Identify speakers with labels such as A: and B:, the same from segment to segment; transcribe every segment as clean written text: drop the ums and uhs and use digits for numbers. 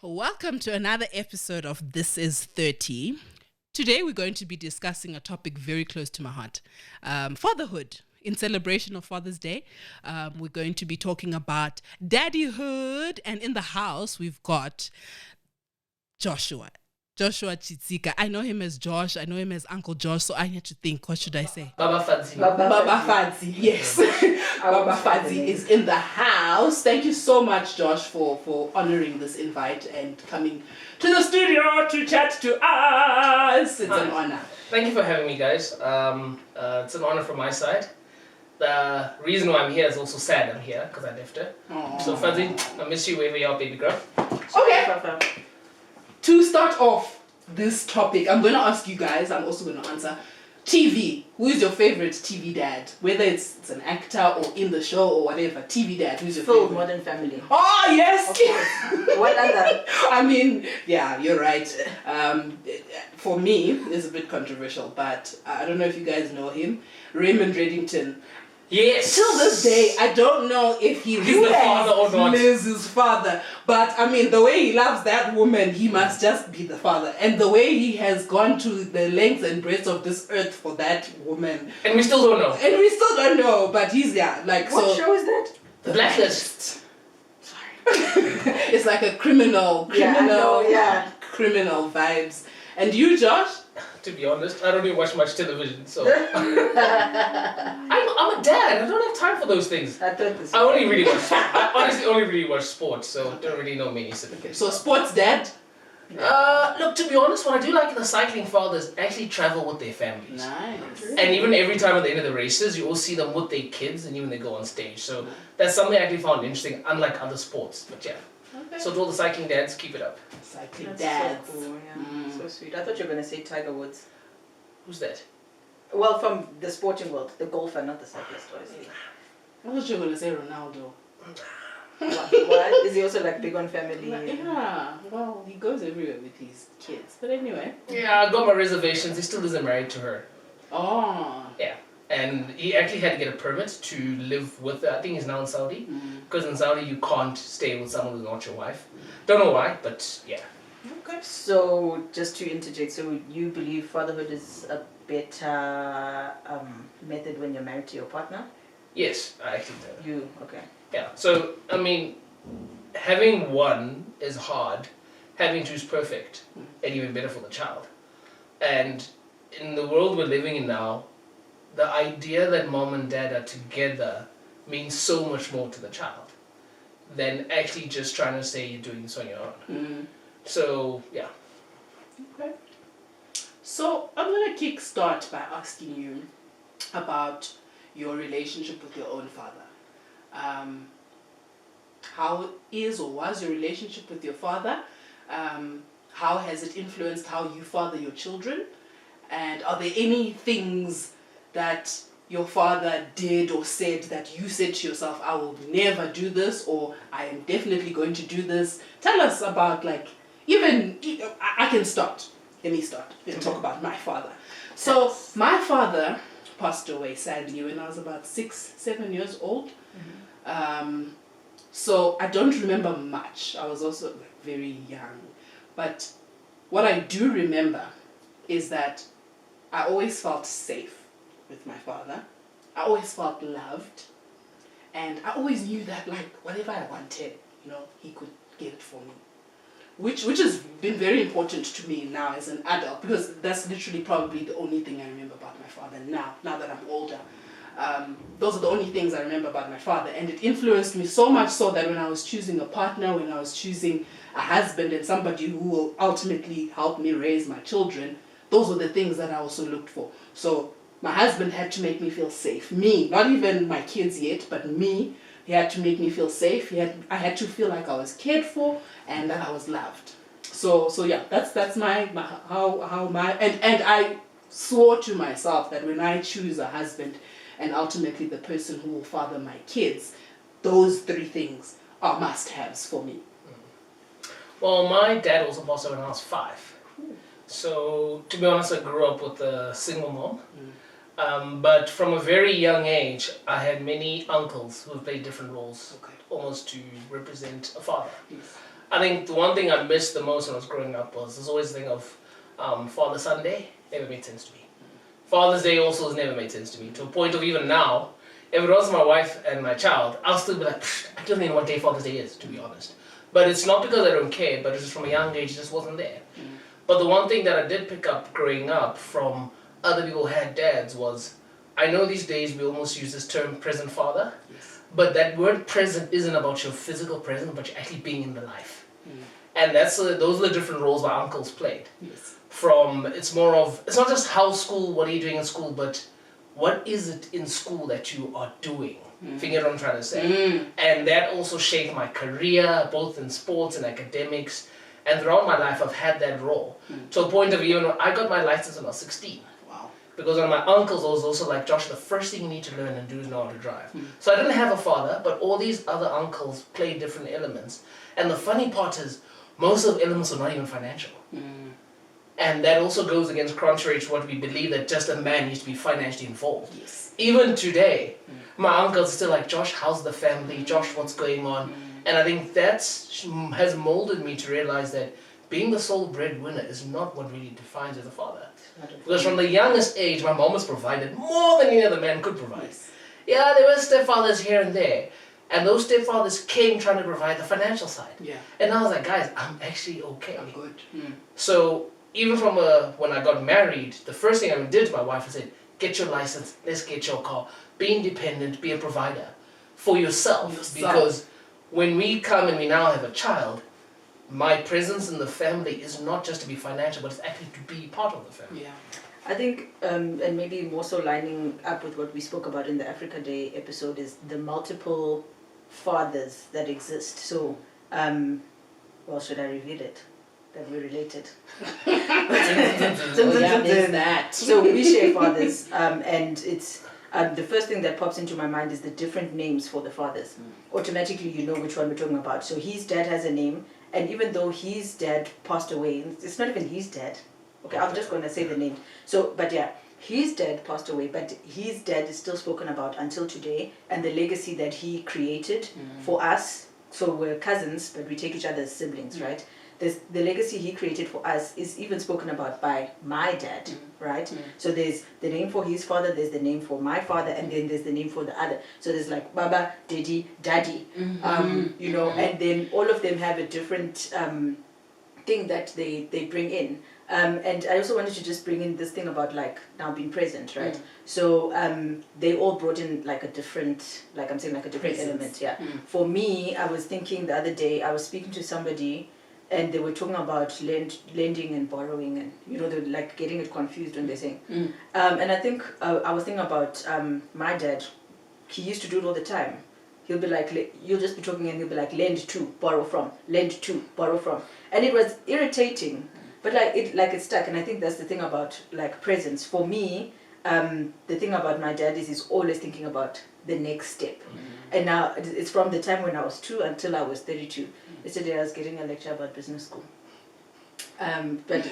A: Welcome to another episode of This is 30. Today we're going to be discussing a topic very close to my heart, fatherhood. In celebration of Father's Day, we're going to be talking about daddyhood, and in the house we've got Joshua Chitsika. I know him as Josh. I know him as Uncle Josh. So I had to think, what should I say?
B: Baba Fadzi.
A: Baba Fadzi, yes. Baba Fadzi is in the house. Thank you so much, Josh, for honoring this invite and coming to the studio to chat to us. It's an honor.
B: Thank you for having me, guys. It's an honor from my side. The reason why I'm here is also sad I'm here, because I left her. Aww. So Fadzi, I miss you wherever you are, baby girl.
A: Okay. To start off this topic, I'm going to ask you guys, I'm also going to answer, TV. Who is your favorite TV dad? Whether it's an actor or in the show or whatever, TV dad, who's your favorite?
C: Modern Family.
A: Oh, yes!
C: What other?
A: I mean, yeah, you're right. For me, it's a bit controversial, but I don't know if you guys know him. Raymond Reddington.
B: Yes.
A: Till this day, I don't know if he's
B: the father or not.
A: Liz's father. But I mean, the way he loves that woman, he must just be the father. And the way he has gone to the lengths and breadths of this earth for that woman.
B: And we still don't know.
A: And we still don't know, but he's
C: What show is that?
B: The Blacklist.
A: Sorry. It's like a criminal vibes. And you, Josh?
B: To be honest, I don't even watch much television, so I'm a dad. I don't have time for those things. I honestly only really watch sports, so don't really know many.
A: Okay, so sports dad.
B: Look, to be honest, what I do like in the cycling fathers actually travel with their families.
A: Nice.
B: And even every time at the end of the races, you all see them with their kids, and even they go on stage. So that's something I actually found interesting, unlike other sports. But yeah. Okay. So to all the cycling dads, keep it up.
A: Cycling dads.
C: So cool, yeah. So sweet. I thought you were going to say Tiger Woods.
B: Who's that?
C: Well, from the sporting world. The golfer, not the cyclist.
A: I thought you were going to say Ronaldo.
C: What? Is he also like big on family?
A: Yeah. Well, he goes everywhere with his kids. But anyway.
B: Yeah, I got my reservations. He still isn't married to her.
A: Oh.
B: Yeah. And he actually had to get a permit to live with her. I think he's now in Saudi. Because in Saudi, you can't stay with someone who's not your wife. Don't know why, but yeah.
C: Okay. So, just to interject, so you believe fatherhood is a better method when you're married to your partner?
B: Yes, I actually do.
C: Okay.
B: Yeah, so, I mean, having one is hard. Having two is perfect. And even better for the child. And in the world we're living in now, the idea that mom and dad are together means so much more to the child than actually just trying to say you're doing this on your own. So, yeah.
A: Okay. So, I'm going to kickstart by asking you about your relationship with your own father. How is or was your relationship with your father? How has it influenced how you father your children? And are there any things that your father did or said that you said to yourself, I will never do this, or I am definitely going to do this? Tell us about, like, I can start. Let me start and talk about my father. So my father passed away sadly when I was about 6-7 years old. So I don't remember much. I was also very young. But what I do remember is that I always felt safe with my father. I always felt loved. And I always knew that, like, whatever I wanted, he could get it for me. Which has been very important to me now as an adult, because that's literally probably the only thing I remember about my father now that I'm older. Those are the only things I remember about my father, and it influenced me so much so that when I was choosing a partner, when I was choosing a husband and somebody who will ultimately help me raise my children, those were the things that I also looked for. So my husband had to make me feel safe. Me, not even my kids yet, but me. He had to make me feel safe. I had to feel like I was cared for and that I was loved. So yeah, that's how and I swore to myself that when I choose a husband and ultimately the person who will father my kids, those three things are must-haves for me.
B: Well, my dad also passed away when I was 5. So, to be honest, I grew up with a single mom. But from a very young age, I had many uncles who played different roles, almost to represent a father.
A: Yes.
B: I think the one thing I missed the most when I was growing up was there's always the thing of Father Sunday never made sense to me. Father's Day also has never made sense to me, to a point of even now, if it was my wife and my child, I'll still be like, I don't even know what day Father's Day is, to be honest. But it's not because I don't care, but it's just from a young age, it just wasn't there. But the one thing that I did pick up growing up from other people who had dads was, I know these days we almost use this term present father, but that word present isn't about your physical presence, but you're actually being in the life. And those are the different roles my uncles played. It's more of, it's not just how school, what are you doing in school, but what is it in school that you are doing? If you get what I'm trying to say. And that also shaped my career, both in sports and academics. And throughout my life, I've had that role. To a point of even when I got my license when I was 16.
A: Wow.
B: Because one of my uncles was also like, Josh, the first thing you need to learn and do is know how to drive. So I didn't have a father, but all these other uncles played different elements. And the funny part is, most of the elements are not even financial. And that also goes against contrary to what we believe, that just a man needs to be financially involved. Even today, my uncle's still like, Josh, how's the family? Josh, what's going on? And I think that has molded me to realize that being the sole breadwinner is not what really defines you as a father. Because from the youngest age, my mom was provided more than any other man could provide. Yeah, there were stepfathers here and there. And those stepfathers came trying to provide the financial side. And I was like, guys, I'm actually okay.
A: I'm good.
B: So even from when I got married, the first thing I did to my wife was say, get your license, let's get your car. Be independent, be a provider for yourself. Because when we come and we now have a child, my presence in the family is not just to be financial, but it's actually to be part of the family.
C: I think, and maybe more so lining up with what we spoke about in the Africa Day episode, is the multiple fathers that exist. So, well, should I reveal it? That we're related.
A: There's that.
C: So we share fathers, and it's the first thing that pops into my mind is the different names for the fathers. Automatically, you know which one we're talking about. So his dad has a name, and even though his dad passed away, it's not even his dad. Okay, I'm just going to say the name. So, but yeah, his dad passed away, but his dad is still spoken about until today, and the legacy that he created for us. So we're cousins, but we take each other as siblings, right? The legacy he created for us is even spoken about by my dad, right? So there's the name for his father, there's the name for my father, and then there's the name for the other. So there's like Baba, Daddy, Daddy, you know, and then all of them have a different thing that they bring in. And I also wanted to just bring in this thing about like now being present, right? So they all brought in like a different, like I'm saying, like a different element, For me, I was thinking the other day, I was speaking to somebody, and they were talking about lending and borrowing, and you know, they're like getting it confused when they're saying. And I think I was thinking about my dad. He used to do it all the time. He'll be like, you'll just be talking and he'll be like, lend to, borrow from, lend to, borrow from. And it was irritating, but it stuck. And I think that's the thing about like presence. For me, the thing about my dad is he's always thinking about the next step. And now it's from the time when I was 2 until I was 32. Yesterday I was getting a lecture about business school. But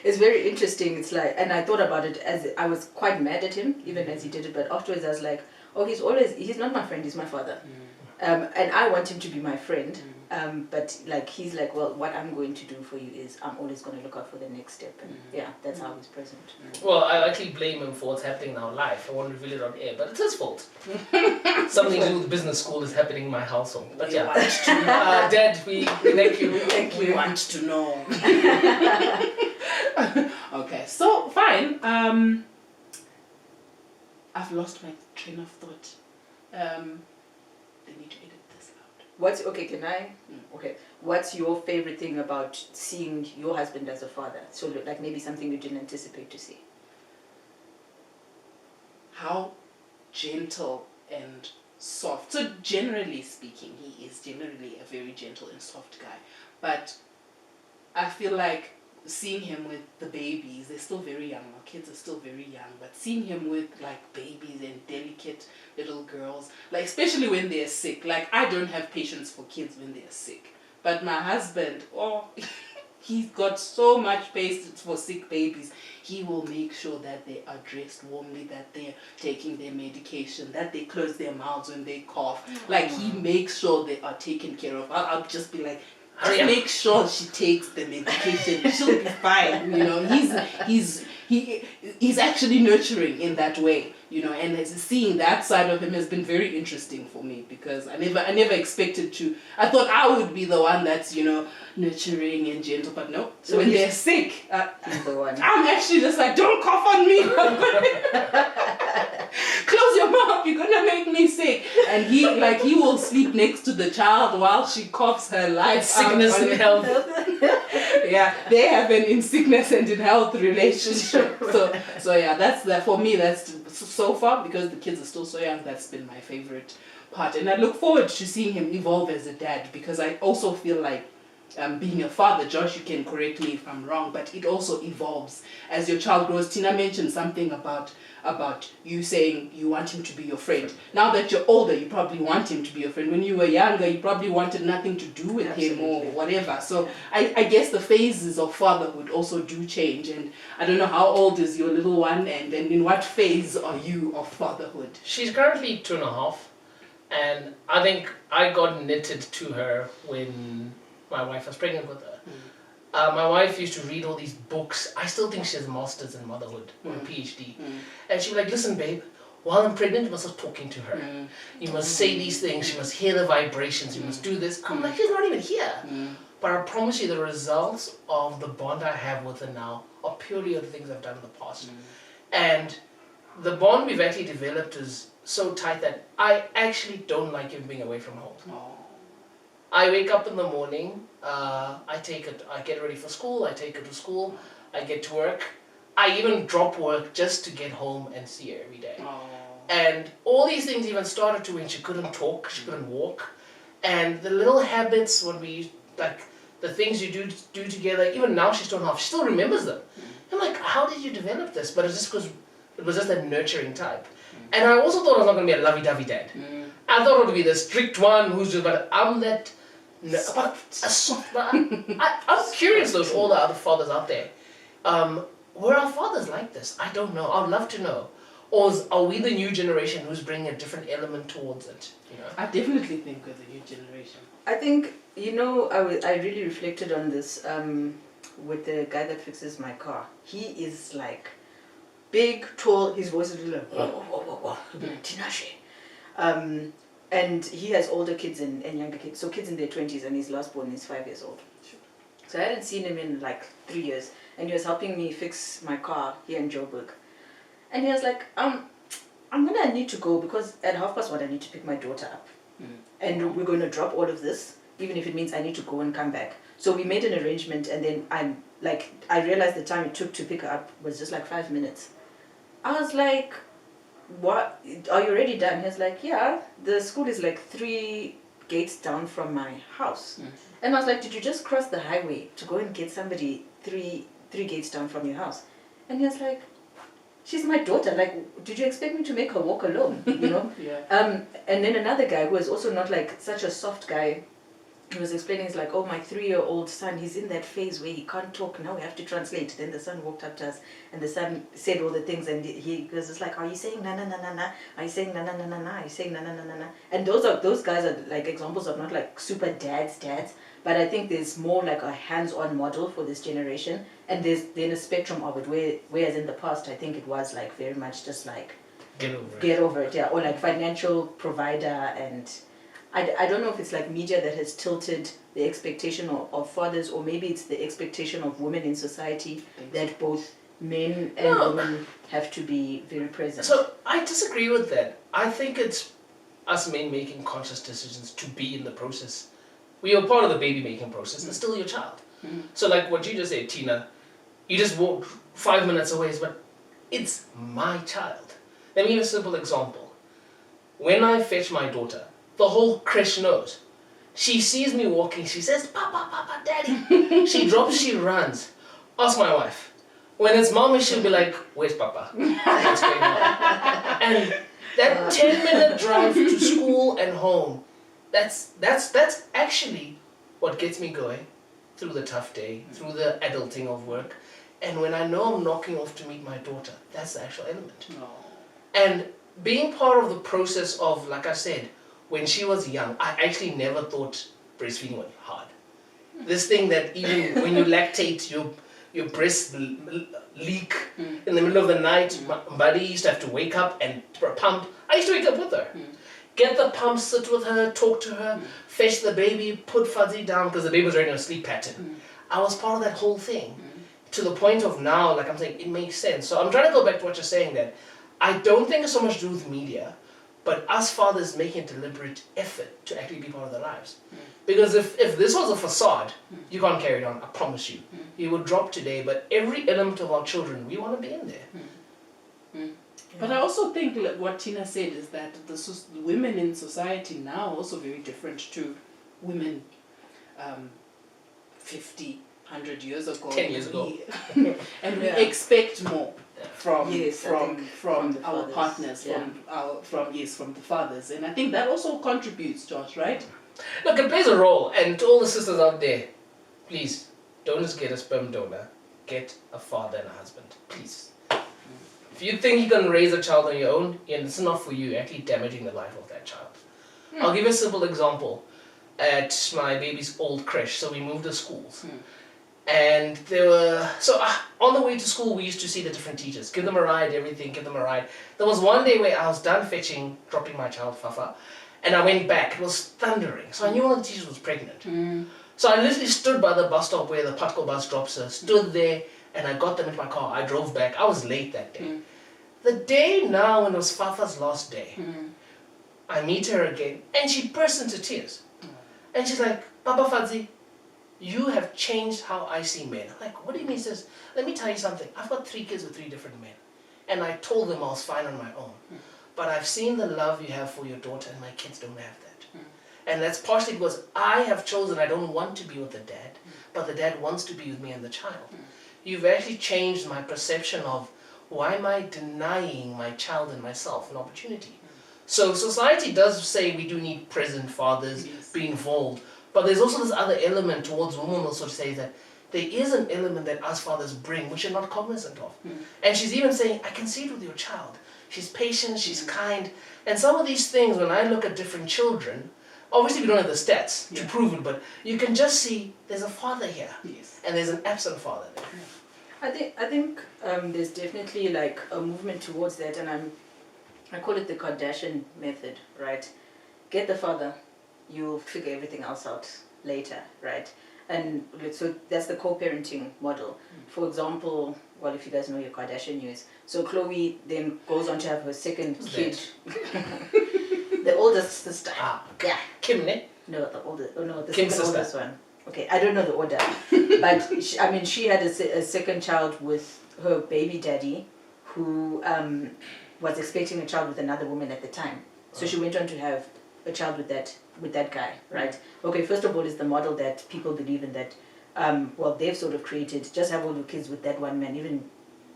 C: it's very interesting. It's like, and I thought about it as I was quite mad at him, even as he did it. But afterwards I was like, oh, he's not my friend, he's my father. And I want him to be my friend. But like he's like, well, what I'm going to do for you is I'm always going to look out for the next step. And that's how he's present.
B: Well, I actually blame him for what's happening in our life. I won't reveal it on air, but it's his fault. Something to do with business school is happening in my household. But Dad, we thank you.
A: We want to know. Okay, so fine. I've lost my train of thought. They need to edit this out.
C: What's your favorite thing about seeing your husband as a father? So like maybe something you didn't anticipate to see.
A: How gentle and soft. So generally speaking, he is generally a very gentle and soft guy. But I feel like seeing him with the babies, they're still very young. Our kids are still very young. But seeing him with like babies and delicate little girls, like especially when they're sick. Like I don't have patience for kids when they're sick. But my husband, he's got so much patience for sick babies. He will make sure that they are dressed warmly, that they're taking their medication, that they close their mouths when they cough. Like he makes sure they are taken care of. I'll just be like, Just make sure she takes the medication. She'll be fine. You know, he's actually nurturing in that way. You know, and seeing that side of him has been very interesting for me because I never expected to. I thought I would be the one that's, you know, nurturing and gentle, but no. So when they're sick,
C: he's the one.
A: I'm actually just like, don't cough on me. Close your mouth, you're gonna make me sick. And he will sleep next to the child while she coughs her life
B: Sickness
A: out
B: and health.
A: Yeah, they have an in sickness and in health relationship. So yeah, that's that for me. That's so far, because the kids are still so young. That's been my favorite part, and I look forward to seeing him evolve as a dad, because I also feel like being a father, Josh, you can correct me if I'm wrong, but it also evolves as your child grows. Tina mentioned something about you saying you want him to be your friend. Now that you're older, you probably want him to be your friend. When you were younger, you probably wanted nothing to do with him or whatever. So I guess the phases of fatherhood also do change. And I don't know, how old is your little one, and in what phase are you of fatherhood?
B: She's currently 2.5, and I think I got knitted to her when my wife was pregnant with her. My wife used to read all these books. I still think she has a master's in motherhood or a PhD. And she'd be like, listen, babe, while I'm pregnant, you must start talking to her. You must say these things. You must hear the vibrations. You must do this. I'm like, she's not even here. But I promise you, the results of the bond I have with her now are purely of the things I've done in the past. And the bond we've actually developed is so tight that I actually don't like him being away from home. I wake up in the morning, I get ready for school, I take her to school, I get to work. I even drop work just to get home and see her every day. And all these things even started to when she couldn't talk, she couldn't walk. And the little habits when we, like, the things you do together, even now she's 2.5, she still remembers them. I'm like, how did you develop this? But it's just because it was just that nurturing type. And I also thought I was not going to be a lovey-dovey dad. I thought it would be the strict one who's just, but I'm that... No, I'm curious though, all the other fathers out there. Were our fathers like this? I don't know. I'd love to know. Or are we the new generation who's bringing a different element towards it? You know?
A: I definitely think we're the new generation.
C: I think, you know, I really reflected on this with the guy that fixes my car. He is like big, tall. His voice is like, Tinashe. And he has older kids and younger kids, so kids in their 20s, and his last born is 5 years old. So I hadn't seen him in like 3 years, and he was helping me fix my car here in Joburg. And he was like, I'm gonna need to go because at 1:30 I need to pick my daughter up. And we're gonna drop all of this, even if it means I need to go and come back. So we made an arrangement, and then I realized the time it took to pick her up was just like 5 minutes. I was like, what, are you already done? He's like, yeah, the school is like 3 gates down from my house. And I was like, did you just cross the highway to go and get somebody 3 gates down from your house? And he was like, she's my daughter, like, did you expect me to make her walk alone, you know? And then another guy who was also not like such a soft guy, he was explaining, he's like, oh, my 3-year-old son, he's in that phase where he can't talk, now we have to translate. Then the son walked up to us, and the son said all the things, and he was just like, are you saying na na na na na? Are you saying na na na na na? Are you saying na na na na na? And those guys are like examples of not like super dads, but I think there's more like a hands-on model for this generation, and there's then a spectrum of it, whereas in the past, I think it was like very much just like, get over it, yeah, or like financial provider, and I don't know if it's like media that has tilted the expectation of fathers, or maybe it's the expectation of women in society that both men and women have to be very present.
B: So I disagree with that. I think it's us men making conscious decisions to be in the process. We are part of the baby making process. It's still your child. So like what you just said, Tina, you just walk 5 minutes away, but it's my child. Let me give a simple example. When I fetch my daughter, the whole creche knows. She sees me walking, she says, Papa, Papa, Daddy. She drops, she runs. Ask my wife. When it's mommy, she'll be like, where's Papa? What's going on? And that 10-minute drive to school and home, that's actually what gets me going through the tough day, through the adulting of work. And when I know I'm knocking off to meet my daughter, that's the actual element. And being part of the process of, like I said, when she was young, I actually never thought breastfeeding was hard. This thing that even when you lactate, your breasts leak in the middle of the night. Buddy used to have to wake up and pump. I used to wake up with her. Get the pump, sit with her, talk to her, fetch the baby, put Fadzi down because the baby was already on a sleep pattern. I was part of that whole thing. To the point of now, like I'm saying, it makes sense. So I'm trying to go back to what you're saying that I don't think it's so much to do with media, but us fathers making a deliberate effort to actually be part of their lives. Because if this was a facade, you can't carry it on, I promise you. You would drop today, but every element of our children, we want to be in there.
A: But I also think like what Tina said is that the women in society now are also very different to women 50, 100 years ago.
B: 10 years ago.
A: And we expect more from our
C: fathers.
A: partners, from the fathers. And I think that also contributes, Josh, right?
B: Look, it plays a role, and to all the sisters out there, please, don't just get a sperm donor, get a father and a husband, please. If you think you can raise a child on your own, and it's not for you, you're actually damaging the life of that child. I'll give you a simple example. At my baby's old creche, so we moved to schools. And there were, on the way to school, we used to see the different teachers, give them a ride, everything, give them a ride. There was one day where I was done dropping my child, Fafa, and I went back. It was thundering. So I knew one of the teachers was pregnant. So I literally stood by the bus stop where the Patco bus drops her, stood there, and I got them into my car. I drove back. I was late that day. The day now, when it was Fafa's last day, I meet her again, and she bursts into tears. And she's like, Papa Fadzi, you have changed how I see men. I'm like, what do you mean? She says, let me tell you something. I've got 3 kids with 3 different men. And I told them I was fine on my own. But I've seen the love you have for your daughter, and my kids don't have that. And that's partially because I have chosen I don't want to be with the dad, but the dad wants to be with me and the child. You've actually changed my perception of why am I denying my child and myself an opportunity? So society does say we do need present fathers, be involved, but there's also this other element towards women also to say that there is an element that us fathers bring which you're not cognizant of. And she's even saying, I can see it with your child. She's patient, she's kind. And some of these things, when I look at different children, obviously we don't have the stats to prove it, but you can just see there's a father here. And there's an absent father there.
C: I think there's definitely like a movement towards that, and I call it the Kardashian method, right? Get the father, you'll figure everything else out later, right? And so that's the co-parenting model. For example, well, if you guys know your Kardashian news, so Khloe then goes on to have her second kid. The oldest sister. Yeah.
B: Kim, ne?
C: No, the oldest. Oh no, the
B: Kim's
C: second oldest one. Okay, I don't know the order, but she had a second child with her baby daddy, who was expecting a child with another woman at the time. So she went on to have a child with that guy, right? Okay, first of all, is the model that people believe in that, well, they've sort of created, just have all your kids with that one man, even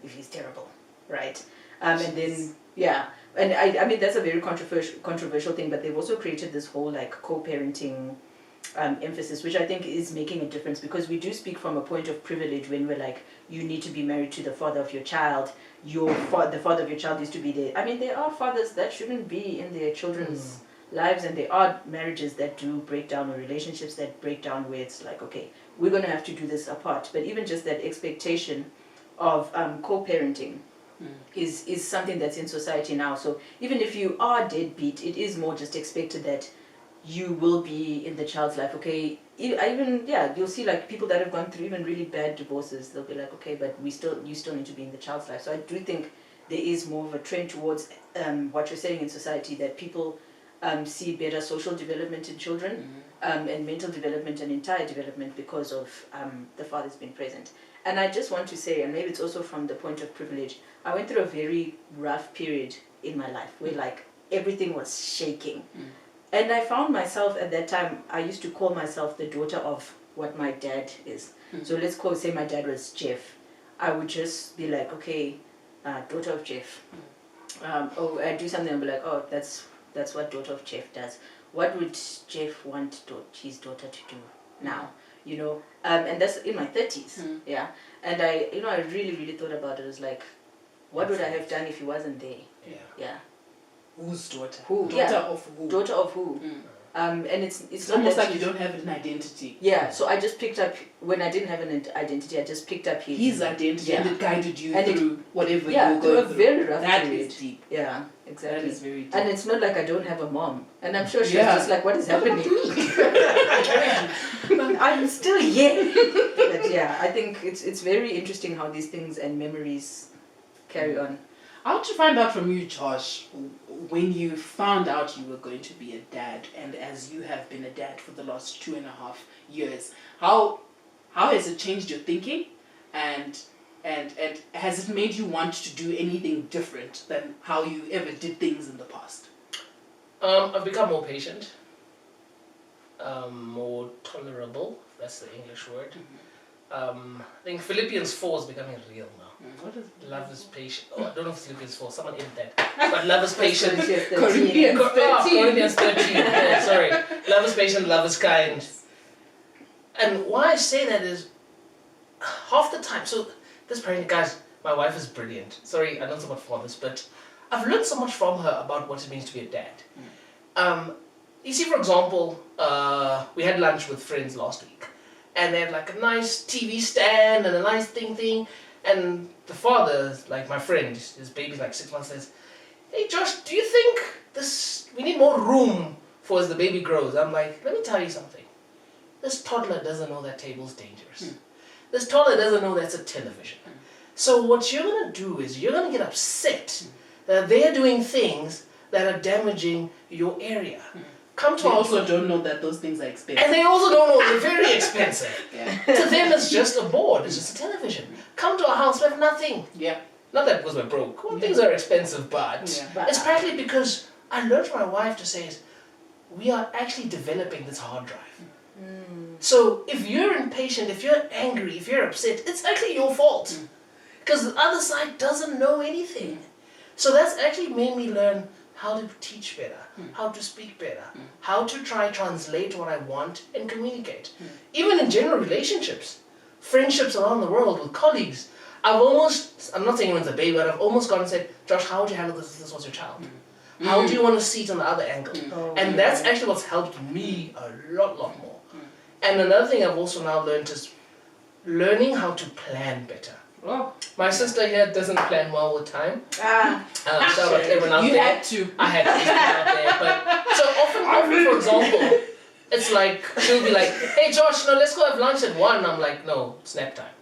C: if he's terrible, right? And then, yeah, and I mean, that's a very controversial thing, but they've also created this whole like co-parenting emphasis, which I think is making a difference, because we do speak from a point of privilege when we're like, you need to be married to the father of your child, the father of your child used to be there. I mean, there are fathers that shouldn't be in their children's lives, and there are marriages that do break down, or relationships that break down, where it's like, okay, we're going to have to do this apart. But even just that expectation of co-parenting is something that's in society now. So even if you are deadbeat, it is more just expected that you will be in the child's life. Okay, you'll see like people that have gone through even really bad divorces, they'll be like, okay, but you still need to be in the child's life. So I do think there is more of a trend towards what you're saying in society, that people see better social development in children, and mental development and entire development because of the father's being present. And I just want to say, and maybe it's also from the point of privilege, I went through a very rough period in my life where like everything was shaking. And I found myself at that time, I used to call myself the daughter of what my dad is. So let's say my dad was Jeff. I would just be like, okay, daughter of Jeff. I do something and be like, oh, that's what daughter of Jeff does. What would Jeff want his daughter to do now? You know, and that's in my 30s. Yeah. And I really, really thought about it. It was like, what would I have done if he wasn't there? Yeah.
A: Whose daughter?
C: Who?
A: Daughter of who?
C: Daughter of who? And it's
A: It's
C: not
A: almost
C: that
A: like you don't have an identity.
C: Yeah, so I just picked up, when I didn't have an identity, I just picked up
A: His identity, and it guided you
C: And
A: through whatever you
C: Yeah,
A: were
C: through
A: going
C: a
A: through.
C: very rough
A: That
C: period.
A: is deep.
C: Yeah,
A: That
C: exactly.
A: is very deep.
C: And it's not like I don't have a mom. And I'm sure she's
A: Yeah.
C: just like, what is happening? I'm still here. But yeah, I think it's very interesting how these things and memories carry on.
A: I want to find out from you, Josh, when you found out you were going to be a dad, and as you have been a dad for the last 2.5 years, how has it changed your thinking, and has it made you want to do anything different than how you ever did things in the past?
B: I've become more patient, more tolerable. That's the English word. I think Philippians 4 is becoming real now.
A: What is
B: Love is patient. Oh, I don't know if Philippians 4. Someone edit that. But love is patient.
A: Corinthians 13.
B: Corinthians 13. Yeah, sorry. Love is patient. Love is kind. And why I say that is half the time. So this parenting, guys, my wife is brilliant. Sorry, I don't know so much for this, but I've learned so much from her about what it means to be a dad. You see, for example, we had lunch with friends last week, and they had like a nice TV stand and a nice thing, and the father, like my friend, his baby's like 6 months, says, "Hey Josh, do you think we need more room for as the baby grows?" I'm like, let me tell you something. This toddler doesn't know that table's dangerous. This toddler doesn't know that's a television. So what you're going to do is you're going to get upset that they're doing things that are damaging your area. Come to
A: They
B: our
A: also don't know that those things are expensive.
B: And they also don't know they're very expensive.
A: Yeah.
B: To them it's just a board, it's just a television. Come to our house, we have nothing.
A: Yeah.
B: Not that because we're broke. Well, things are expensive, but
A: Yeah.
B: it's partly because I learned from my wife to say is, we are actually developing this hard drive. So if you're impatient, if you're angry, if you're upset, it's actually your fault. Because the other side doesn't know anything. So that's actually made me learn how to teach better, how to speak better, how to try translate what I want and communicate. Even in general relationships, friendships around the world with colleagues, I'm not saying anyone's a baby, but I've almost gone and said, Josh, how would you handle this if this was your child? How do you want to see it on the other angle? And that's actually what's helped me a lot more. And another thing I've also now learned is learning how to plan better.
A: Oh.
B: My sister here doesn't plan well with time.
C: Ah,
B: Shout out to everyone out
A: You
B: there.
A: had to.
B: I had to just put it out there. But so often, for example, it's like she'll be like, "Hey Josh, no, let's go have lunch at 1." I'm like, "No, it's nap time."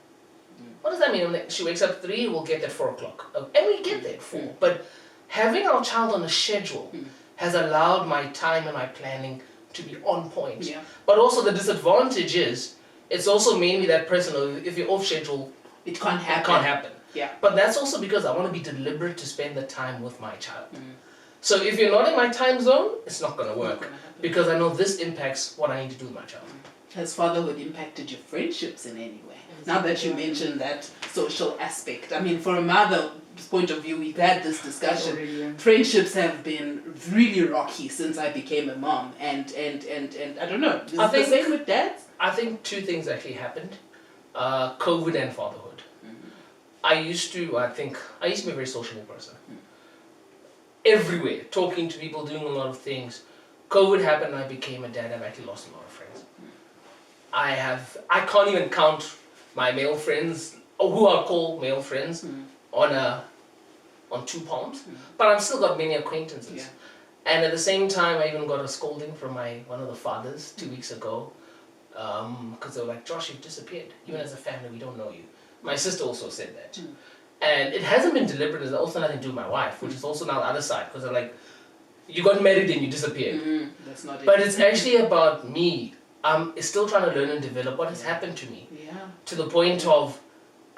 B: What does that mean? I'm like, she wakes up at 3, we'll get there at 4 o'clock. And we get there at 4. But having our child on a schedule has allowed my time and my planning to be on point.
A: Yeah.
B: But also the disadvantage is, it's also made me that person of, if you're off schedule,
A: It can't happen.
B: it can't happen.
A: Yeah.
B: But that's also because I want to be deliberate to spend the time with my child. So if you're not in my time zone, it's not going to work.
A: gonna happen.
B: Because I know this impacts what I need to do with my child.
A: Has fatherhood impacted your friendships in any way? Now that you mentioned that social aspect, I mean, from a mother's point of view, we've had this discussion. Friendships have been really rocky since I became a mom, and I don't know. Is
B: I
A: it
B: think-
A: the same with dads?
B: I think 2 things actually happened. COVID and fatherhood. I used to be a very sociable person. Everywhere, talking to people, doing a lot of things. COVID happened and I became a dad. I've actually lost a lot of friends. I can't even count my male friends, or who I call male friends, on 2 palms. But I've still got many acquaintances.
A: Yeah.
B: And at the same time, I even got a scolding from one of the fathers 2 weeks ago, because they were like, "Josh, you've disappeared. Even as a family, we don't know you." My sister also said that. And it hasn't been deliberate. It's also nothing to do with my wife, which is also now the other side, because they're like, "You got married and you disappeared."
A: That's not it.
B: But it's actually about me. I'm still trying to learn and develop what has happened to me.
A: Yeah.
B: To the point of,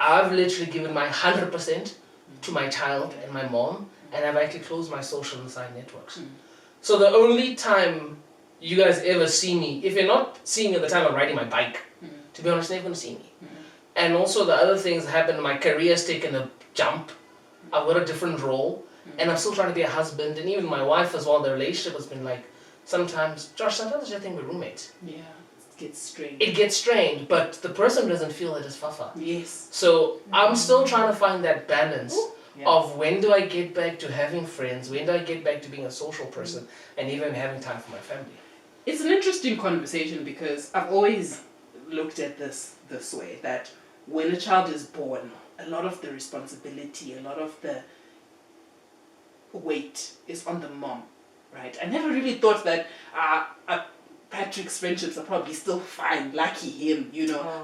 B: I've literally given my 100% to my child and my mom, and I've actually closed my social and side networks. So the only time you guys ever see me, if you're not seeing me at the time I'm riding my bike, to be honest, you're never going to see me. And also the other things that happened, my career's taken a jump. I've got a different role, and I'm still trying to be a husband, and even my wife as well, the relationship has been like, sometimes I just think we're roommates.
A: Yeah. It gets strained.
B: It gets strained, but the person doesn't feel that it's fafa.
A: Yes.
B: So I'm still trying to find that balance
A: Yeah.
B: of when do I get back to having friends, when do I get back to being a social person, and even having time for my family.
A: It's an interesting conversation because I've always looked at this way, that when a child is born, a lot of the responsibility, a lot of the weight is on the mom, right? I never really thought that Patrick's friendships are probably still fine, lucky him,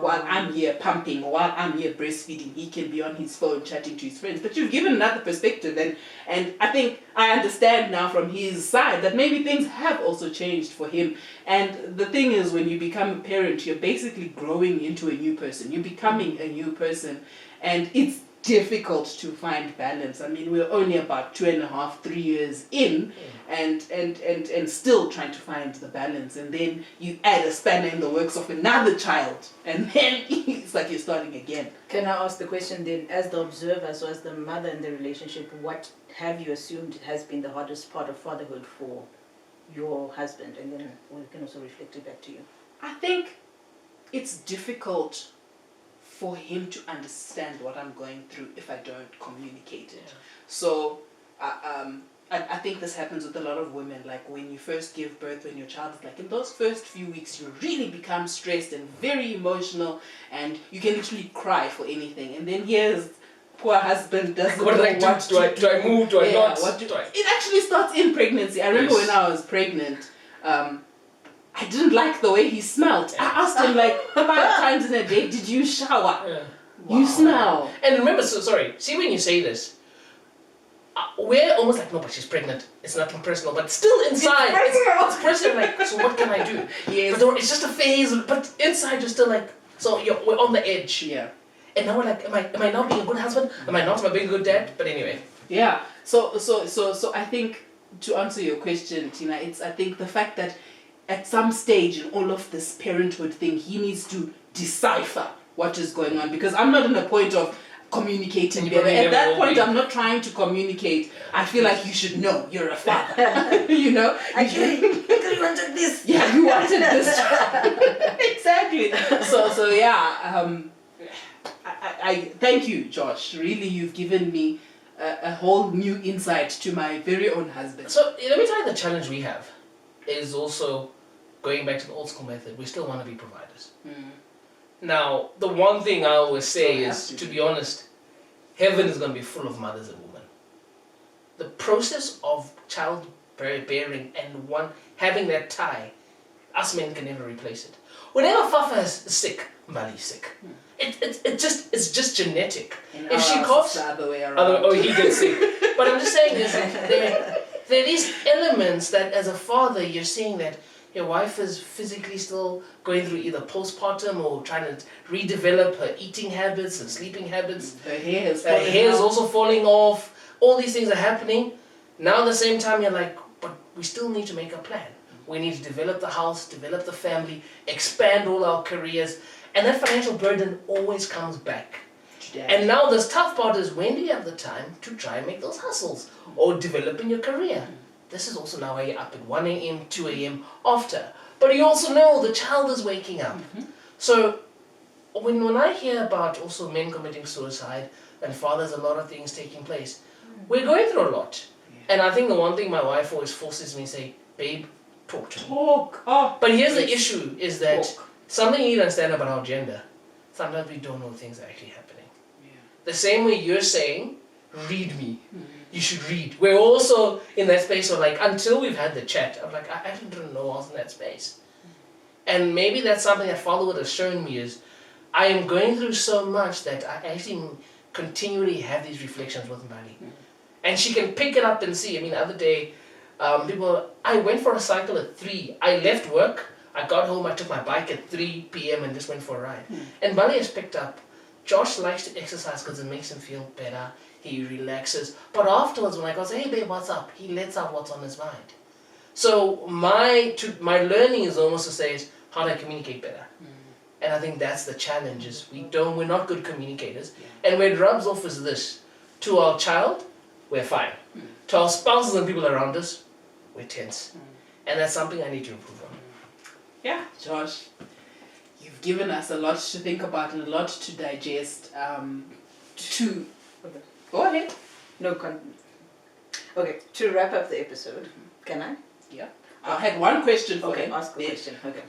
A: while I'm here pumping, while I'm here breastfeeding, he can be on his phone chatting to his friends. But you've given another perspective, and I think I understand now from his side that maybe things have also changed for him. And the thing is, when you become a parent, you're basically growing into a new person. You're becoming a new person, and it's difficult to find balance. I mean, we're only about 2.5, 3 years in, and still trying to find the balance. And then you add a spanner in the works of another child, and then it's like you're starting again.
C: Can I ask the question then, as the observer, so as the mother in the relationship, what have you assumed has been the hardest part of fatherhood for your husband? And then we can also reflect it back to you.
A: I think it's difficult for him to understand what I'm going through if I don't communicate it. So I think this happens with a lot of women. Like when you first give birth, when your child is like, in those first few weeks, you really become stressed and very emotional, and you can literally cry for anything. And then here's poor husband doesn't
B: what
A: know
B: do I do?
A: what to do.
B: Do I move? Do I not?
A: It actually starts in pregnancy. I remember when I was pregnant, I didn't like the way he smelled. I asked him like 5 times in a day, did you shower?
B: Yeah.
A: You smell.
B: And remember, sorry, see when you say this, we're almost like, no, but she's pregnant. It's nothing personal, but still inside, it's personal. Like, so what can I do?
A: Yes.
B: But it's just a phase, but inside you're still like, so we're on the edge.
A: Yeah.
B: And now we're like, am I not being a good husband? Am I not? Am I being a good dad? But anyway.
A: Yeah. So I think, to answer your question, Tina, I think the fact that at some stage in all of this parenthood thing, he needs to decipher what is going on, because I'm not in a point of communicating better. At that point, I'm not trying to communicate. I feel like you should know you're a father. You
C: wanted this.
A: Yeah, you wanted this. Exactly. So yeah. I thank you, Josh. Really, you've given me a whole new insight to my very own husband.
B: So let me tell you, the challenge we have is also going back to the old school method. We still want to be providers. Now, the one thing I always say is, to be honest, heaven is going to be full of mothers and women. The process of childbearing and having that tie, us men can never replace it. Whenever Fafa is sick, Mbali's sick. It's just genetic. If she coughs,
A: the other way around.
B: he gets sick. But I'm just saying, there are these elements that as a father you're seeing that your wife is physically still going through either postpartum or trying to redevelop her eating habits and sleeping habits.
A: Her hair
B: is also falling off. All these things are happening. Now at the same time you're like, but we still need to make a plan. We need to develop the house, develop the family, expand all our careers. And that financial burden always comes back. And now this tough part is, when do you have the time to try and make those hustles or develop in your career? This is also now where you're up at 1 a.m., 2 a.m. after. But you also know the child is waking up. So when I hear about also men committing suicide and fathers, a lot of things taking place, we're going through a lot. And I think the one thing my wife always forces me to say, babe, talk to me.
A: Talk.
B: But here's the issue, is that something you need to understand about our gender, sometimes we don't know things are actually happening. The same way you're saying, read me. You should read. We're also in that space of like, until we've had the chat, I'm like, I actually don't know I was in that space. And maybe that's something that fatherhood has shown me, is I am going through so much that I actually continually have these reflections with Mbali. And she can pick it up and see. I mean, the other day, I went for a cycle at 3. I left work, I got home, I took my bike at 3 p.m. and just went for a ride. And Mbali has picked up, Josh likes to exercise because it makes him feel better. He relaxes. But afterwards, when I go, say, hey babe, what's up? He lets out what's on his mind. So my learning is almost to say, how do I communicate better? And I think that's the challenge, is we're not good communicators. And where it rubs off is this: to our child, we're fine. To our spouses and people around us, we're tense. And that's something I need to improve on.
A: Yeah, Josh, you've given us a lot to think about and a lot to digest. Go ahead.
C: Okay, to wrap up the episode, can I?
A: Yeah. I had one question for
C: Okay,
A: him.
C: ask the question. Okay.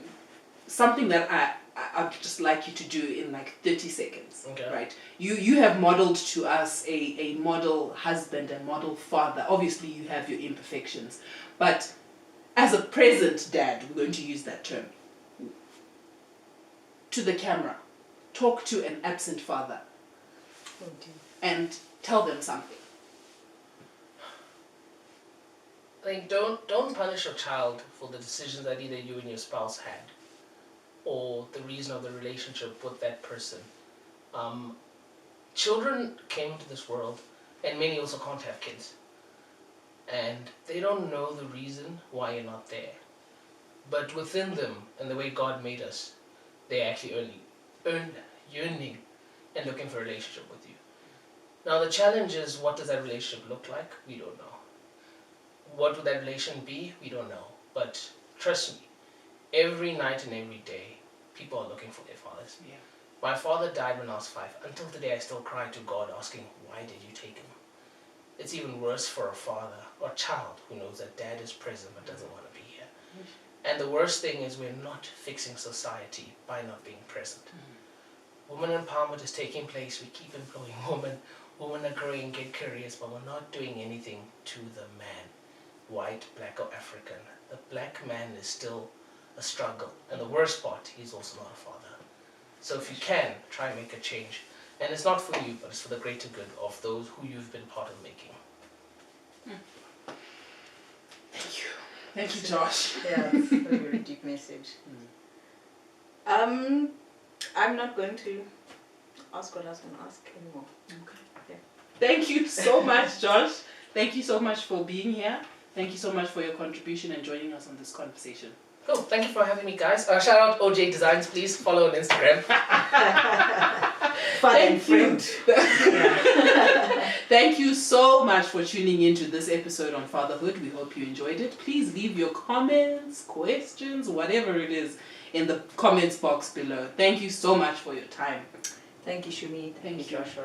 A: Something that I'd just like you to do in like 30 seconds.
B: Okay.
A: Right? You have modeled to us a model husband and model father. Obviously, you have your imperfections. But as a present dad, we're going to use that term. To the camera, talk to an absent father
C: Oh, dear.
A: and tell them something.
B: Like, don't punish your child for the decisions that either you and your spouse had, or the reason of the relationship with that person. Children came into this world, and many also can't have kids, and they don't know the reason why you're not there. But within them, and the way God made us, they're actually yearning and looking for a relationship with you. Now the challenge is, what does that relationship look like? We don't know. What would that relation be? We don't know. But trust me, every night and every day, people are looking for their fathers.
A: Yeah.
B: My father died when I was 5. Until today, I still cry to God asking, why did you take him? It's even worse for a father or child who knows that dad is present but doesn't want to be here. And the worst thing is, we're not fixing society by not being present. Women empowerment is taking place. We keep employing women. Women are growing, get careers, but we're not doing anything to the man. White, black or African. The black man is still a struggle. And the worst part, he's also not a father. So if you can, try and make a change. And it's not for you, but it's for the greater good of those who you've been part of making.
A: Thank you. Thank you, Josh.
C: Yeah, it's a very deep message. I'm not going to ask what I was going to ask anymore.
A: Okay.
C: Yeah.
A: Thank you so much, Josh. Thank you so much for being here. Thank you so much for your contribution and joining us on this conversation.
B: Cool. Thank you for having me, guys. Shout out OJ Designs, please. Follow on Instagram.
C: Fun and friend.
A: Thank you so much for tuning into this episode on Fatherhood. We hope you enjoyed it. Please leave your comments, questions, whatever it is in the comments box below. Thank you so much for your time.
C: Thank you, Shumi.
A: Thank you,
C: Joshua.